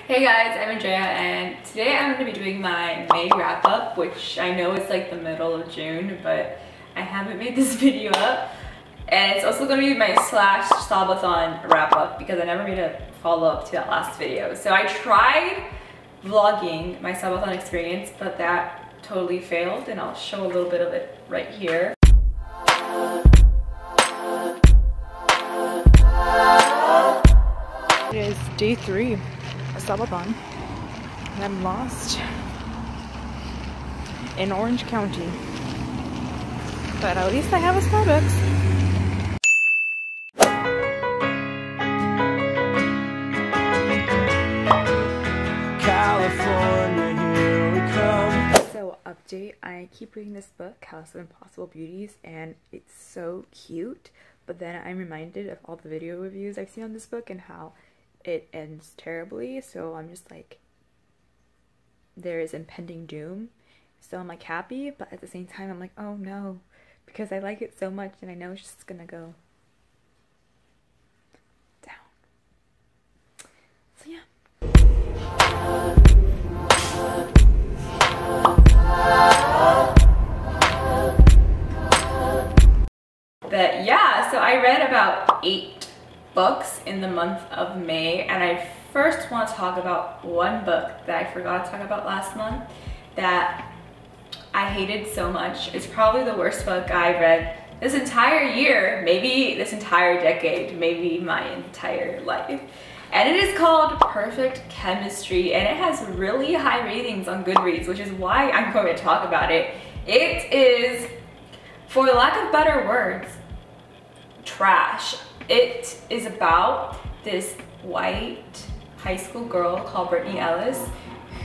Hey guys, I'm Andrea and today I'm going to be doing my May wrap up, which I know is like the middle of June, but I haven't made this video up. And it's also going to be my /sobathon wrap up because I never made a follow up to that last video. So I tried vlogging my sobathon experience, but that totally failed, and I'll show a little bit of it right here. It is day 3 of sobathon and I'm lost in Orange County, but at least I have a Starbucks. California, here we come. So update, I keep reading this book, House of Impossible Beauties, and it's so cute, but then I'm reminded of all the video reviews I've seen on this book and how it ends terribly, so I'm just like, there is impending doom. So I'm like happy, but at the same time I'm like, oh no, because I like it so much and I know it's just gonna go down. So yeah. But yeah, so I read about 8 books in the month of May, and I first want to talk about one book that I forgot to talk about last month that I hated so much. It's probably the worst book I read this entire year, maybe this entire decade, maybe my entire life. And it is called Perfect Chemistry, and it has really high ratings on Goodreads, which is why I'm going to talk about it. It is, for lack of better words, trash. It is about this white high school girl called Brittany Ellis,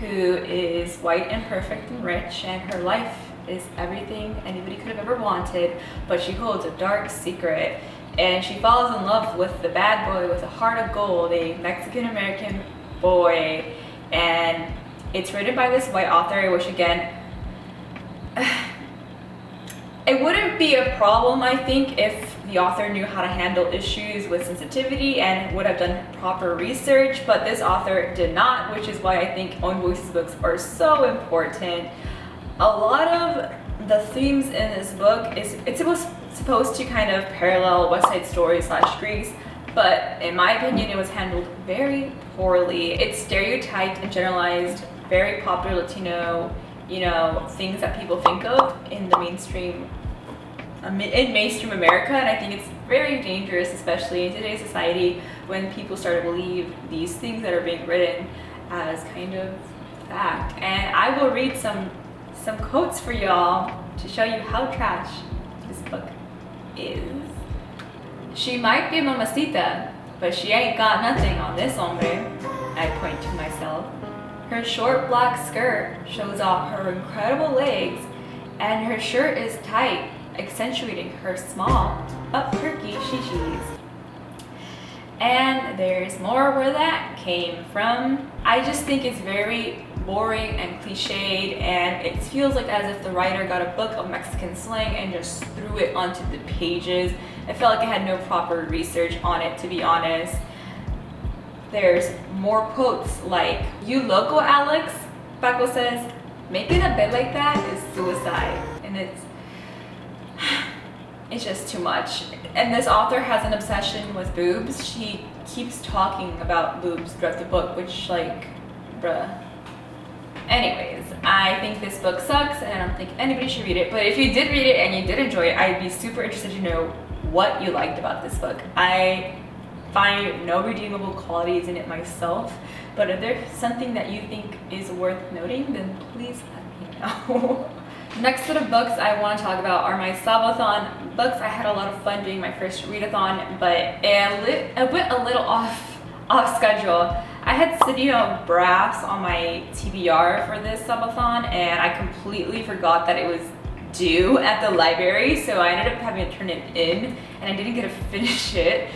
who is white and perfect and rich, and her life is everything anybody could have ever wanted, but she holds a dark secret, and she falls in love with the bad boy with a heart of gold, a Mexican-American boy. And it's written by this white author, which again, it wouldn't be a problem, I think, if the author knew how to handle issues with sensitivity and would have done proper research, but this author did not, which is why I think Own Voices books are so important. A lot of the themes in this book it's supposed to kind of parallel West Side Story / Grease, but in my opinion it was handled very poorly. It's stereotyped and generalized very popular Latino, you know, things that people think of in the mainstream America, and I think it's very dangerous, especially in today's society, when people start to believe these things that are being written as kind of fact. And I will read some quotes for y'all to show you how trash this book is. She might be a mamacita, but she ain't got nothing on this hombre, I point to myself. Her short black skirt shows off her incredible legs, and her shirt is tight, accentuating her small but perky shishis. And there's more where that came from. I just think it's very boring and cliched, and it feels like as if the writer got a book of Mexican slang and just threw it onto the pages. I felt like it had no proper research on it, to be honest. There's more quotes like, "You loco, Alex?" Paco says, "Making a bed like that is suicide." And it's just too much. And this author has an obsession with boobs. She keeps talking about boobs throughout the book, which, like, bruh. Anyways, I think this book sucks and I don't think anybody should read it, but if you did read it and you did enjoy it, I'd be super interested to know what you liked about this book. I find no redeemable qualities in it myself, but if there's something that you think is worth noting, then please let me know. Next set of books I want to talk about are my sobathon books. I had a lot of fun doing my first readathon, but it went a little off schedule. I had Citadel Brass on my TBR for this subathon, and I completely forgot that it was due at the library, so I ended up having to turn it in, and I didn't get to finish it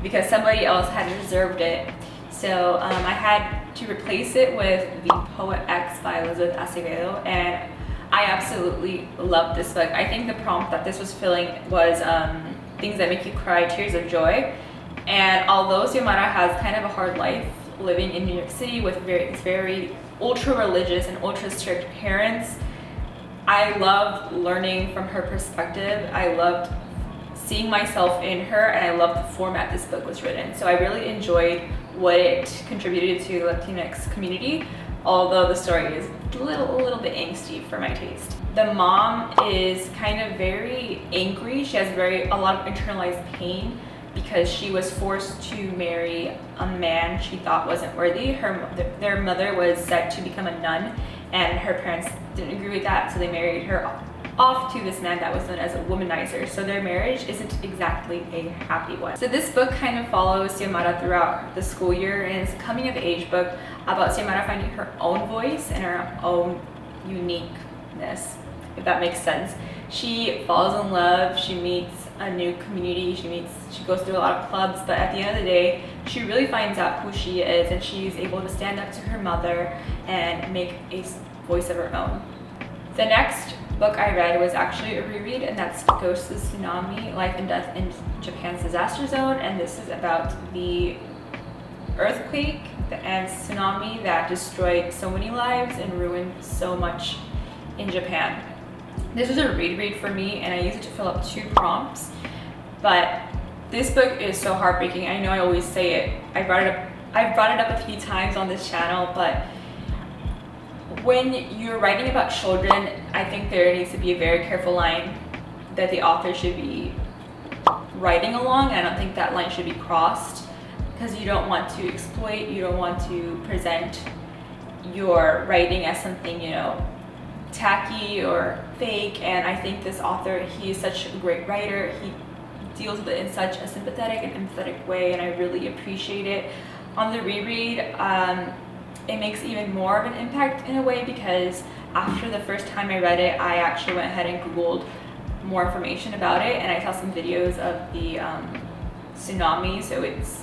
because somebody else had reserved it. So I had to replace it with The Poet X by Elizabeth Acevedo, and I absolutely loved this book. I think the prompt that this was filling was things that make you cry, tears of joy. And although Xiomara has kind of a hard life, living in New York City with very ultra religious and ultra strict parents. I loved learning from her perspective. I loved seeing myself in her, and I loved the format this book was written. So I really enjoyed what it contributed to the Latinx community, although the story is a little bit angsty for my taste. The mom is kind of very angry. She has a lot of internalized pain because she was forced to marry a man she thought wasn't worthy. Their mother was set to become a nun, and her parents didn't agree with that, so they married her off to this man that was known as a womanizer. So their marriage isn't exactly a happy one. So this book kind of follows Xiomara throughout the school year, and it's a coming of age book about Xiomara finding her own voice and her own uniqueness, if that makes sense. She falls in love, she meets a new community, she goes through a lot of clubs, but at the end of the day, she really finds out who she is, and she's able to stand up to her mother and make a voice of her own. The next book I read was actually a reread, and that's Ghosts of Tsunami, Life and Death in Japan's Disaster Zone, and this is about the earthquake and tsunami that destroyed so many lives and ruined so much in Japan. This was a reread for me, and I used it to fill up 2 prompts, but this book is so heartbreaking. I know I always say it. I've brought it up a few times on this channel, but when you're writing about children, I think there needs to be a very careful line that the author should be writing along. I don't think that line should be crossed, because you don't want to exploit, you don't want to present your writing as something, you know, tacky or fake. And I think this author, he is such a great writer. He deals with it in such a sympathetic and empathetic way, and I really appreciate it. On the reread, it makes even more of an impact in a way, because after the first time I read it, I actually went ahead and Googled more information about it, and I saw some videos of the tsunami. So it's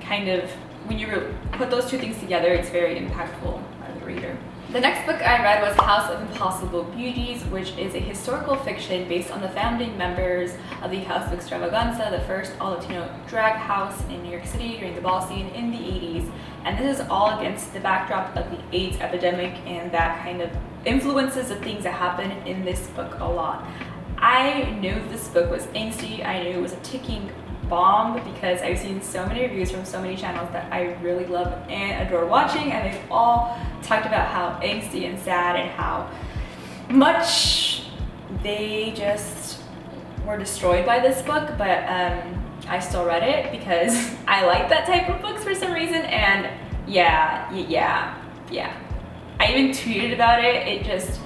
kind of, when you put those 2 things together, it's very impactful as a reader. The next book I read was House of Impossible Beauties, which is a historical fiction based on the founding members of the House of Extravaganza, the first all-Latino drag house in New York City during the ball scene in the 80s. And this is all against the backdrop of the AIDS epidemic, and that kind of influences the things that happen in this book a lot. I knew this book was angsty. I knew it was a ticking bomb, because I've seen so many reviews from so many channels that I really love and adore watching, and they've all talked about how angsty and sad and how much they just were destroyed by this book. But I still read it because I like that type of books for some reason, and yeah. I even tweeted about it.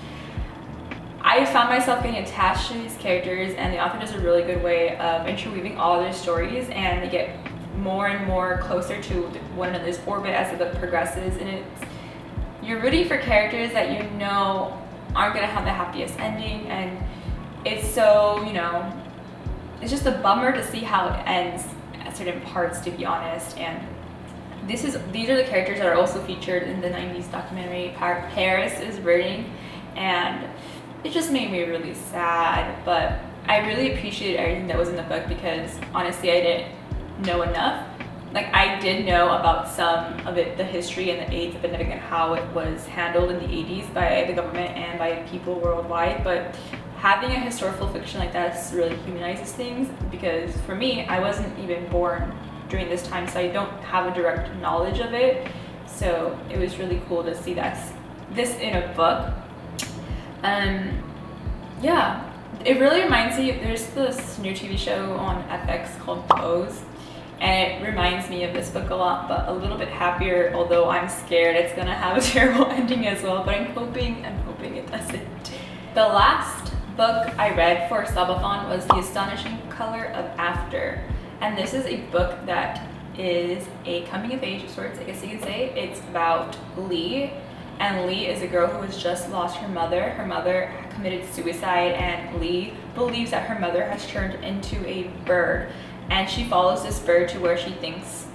I found myself getting attached to these characters, and the author does a really good way of interweaving all their stories, and they get more and more closer to one another's orbit as the book progresses. And you're rooting for characters that you know aren't gonna have the happiest ending, and it's so, you know, it's just a bummer to see how it ends at certain parts, to be honest. And these are the characters that are also featured in the 90s documentary Paris is Burning, and it just made me really sad. But I really appreciated everything that was in the book, because honestly I didn't know enough. Like, I did know about some of it, the history and the AIDS epidemic and how it was handled in the 80s by the government and by people worldwide, but having a historical fiction like that really humanizes things, because for me, I wasn't even born during this time, so I don't have a direct knowledge of it. So it was really cool to see this in a book. Yeah, it really reminds me, there's this new TV show on FX called Pose, and it reminds me of this book a lot, but a little bit happier, although I'm scared it's gonna have a terrible ending as well, but I'm hoping it doesn't. The last book I read for Sobathon was The Astonishing Color of After, and this is a book that is a coming of age of sorts, I guess you could say. It's about Lee, and Lee is a girl who has just lost her mother. Her mother committed suicide, and Lee believes that her mother has turned into a bird, and she follows this bird to where she thinks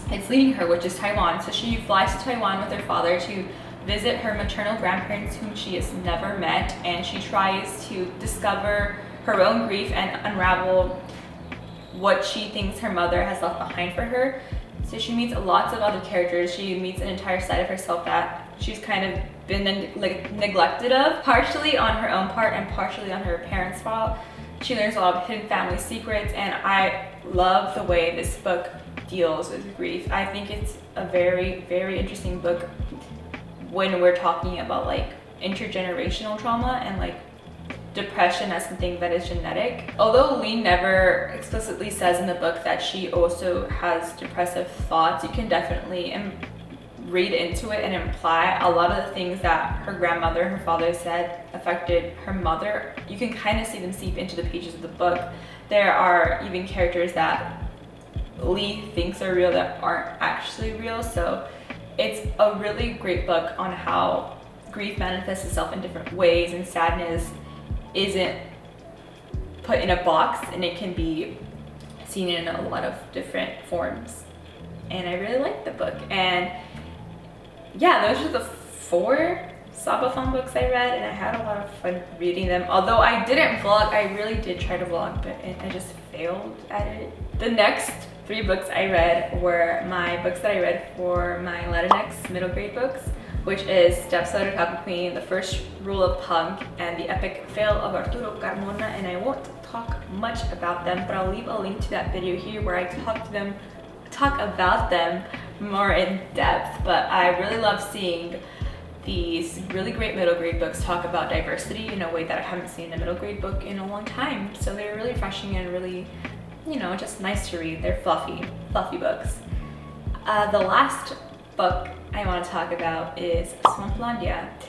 it's leading her, which is Taiwan. So she flies to Taiwan with her father to visit her maternal grandparents, whom she has never met, and she tries to discover her own grief and unravel what she thinks her mother has left behind for her. So she meets lots of other characters. She meets an entire side of herself that she's kind of been neglected of, partially on her own part and partially on her parents' fault. She learns a lot of hidden family secrets, and I love the way this book deals with grief. I think it's a very, very interesting book when we're talking about like intergenerational trauma and like depression as something that is genetic. Although Lee never explicitly says in the book that she also has depressive thoughts, you can definitely read into it and imply a lot of the things that her grandmother, her father said affected her mother. You can kind of see them seep into the pages of the book. There are even characters that Lee thinks are real that aren't actually real. So it's a really great book on how grief manifests itself in different ways, and sadness isn't put in a box, and it can be seen in a lot of different forms. And I really like the book. And yeah, those are the 4 sobathon books I read, and I had a lot of fun reading them. Although I didn't vlog, I really did try to vlog, but I just failed at it. The next 3 books I read were my books that I read for my Leathernecks middle grade books, which is Stepson Taco Queen, The First Rule of Punk, and The Epic Fail of Arturo Carmona. And I won't talk much about them, but I'll leave a link to that video here where I talk about them more in depth. But I really love seeing these really great middle grade books talk about diversity in a way that I haven't seen a middle grade book in a long time. So they're really refreshing and really, you know, just nice to read. They're fluffy books. The last book I want to talk about is Monthlong Yet.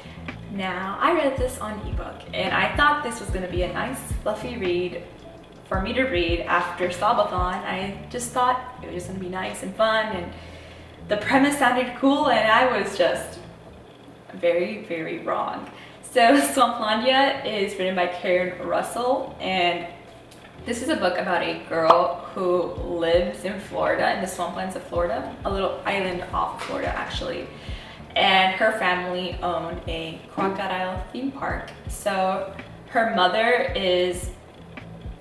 Now, I read this on ebook, and I thought this was going to be a nice fluffy read for me to read after sobathon. I just thought it was just going to be nice and fun, and the premise sounded cool, and I was just very, very wrong. So Monthlong Yet is written by Karen Russell, and this is a book about a girl who lives in Florida, in the swamplands of Florida, a little island off of Florida actually. And her family owned a crocodile theme park. So her mother is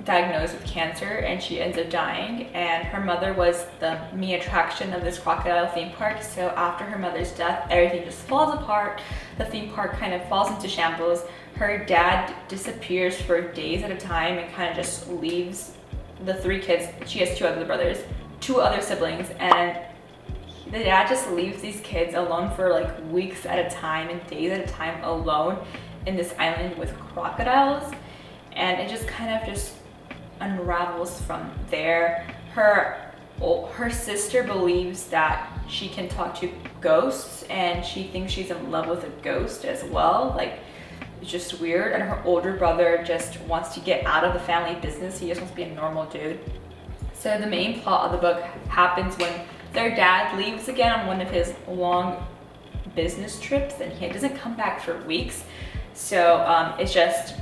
diagnosed with cancer and she ends up dying, and her mother was the main attraction of this crocodile theme park. So after her mother's death, everything just falls apart. The theme park kind of falls into shambles. Her dad disappears for days at a time and kind of just leaves the 3 kids. She has 2 other siblings, and the dad just leaves these kids alone for like weeks at a time and days at a time alone in this island with crocodiles. And it just kind of just unravels from there. Her sister believes that she can talk to ghosts, and she thinks she's in love with a ghost as well. Like, it's just weird. And her older brother just wants to get out of the family business. He just wants to be a normal dude. So the main plot of the book happens when their dad leaves again on one of his long business trips, and he doesn't come back for weeks. So it's just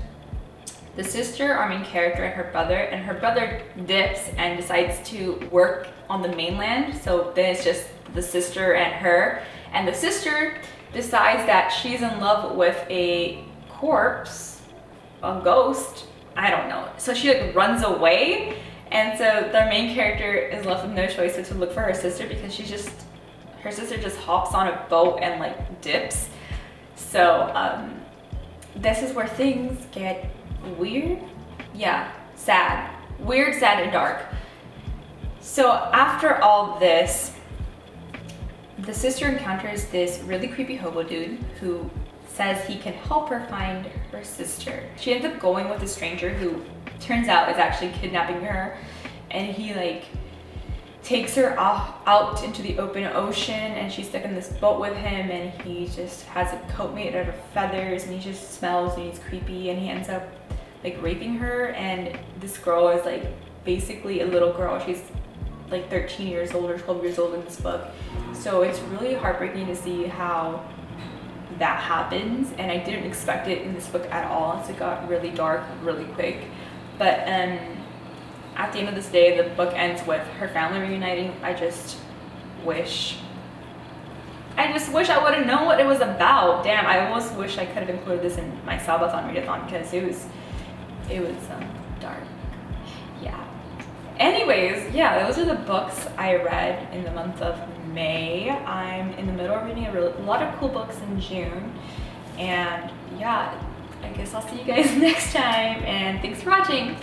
the sister, our main character, and her brother dips and decides to work on the mainland. So then it's just the sister and her, and the sister decides that she's in love with a corpse, a ghost, I don't know. So she like runs away, and so the main character is left with no choice but to look for her sister, because her sister just hops on a boat and like dips. So this is where things get weird. Yeah, sad. Weird, sad, and dark. So after all this, the sister encounters this really creepy hobo dude who says he can help her find her sister. She ends up going with a stranger who turns out is actually kidnapping her, and he like takes her out into the open ocean, and she's stuck in this boat with him, and he just has a coat made out of feathers, and he just smells and he's creepy, and he ends up like raping her. And this girl is like basically a little girl. She's like 13 years old or 12 years old in this book. So it's really heartbreaking to see how that happens, and I didn't expect it in this book at all. So it got really dark really quick. But at the end of this day, the book ends with her family reuniting. I just wish I would have known what it was about. Damn, I almost wish I could have included this in my sobathon readathon, because it was dark. Yeah. Anyways, yeah, those are the books I read in the month of May. I'm in the middle of reading a lot of cool books in June. And yeah, I guess I'll see you guys next time, and thanks for watching.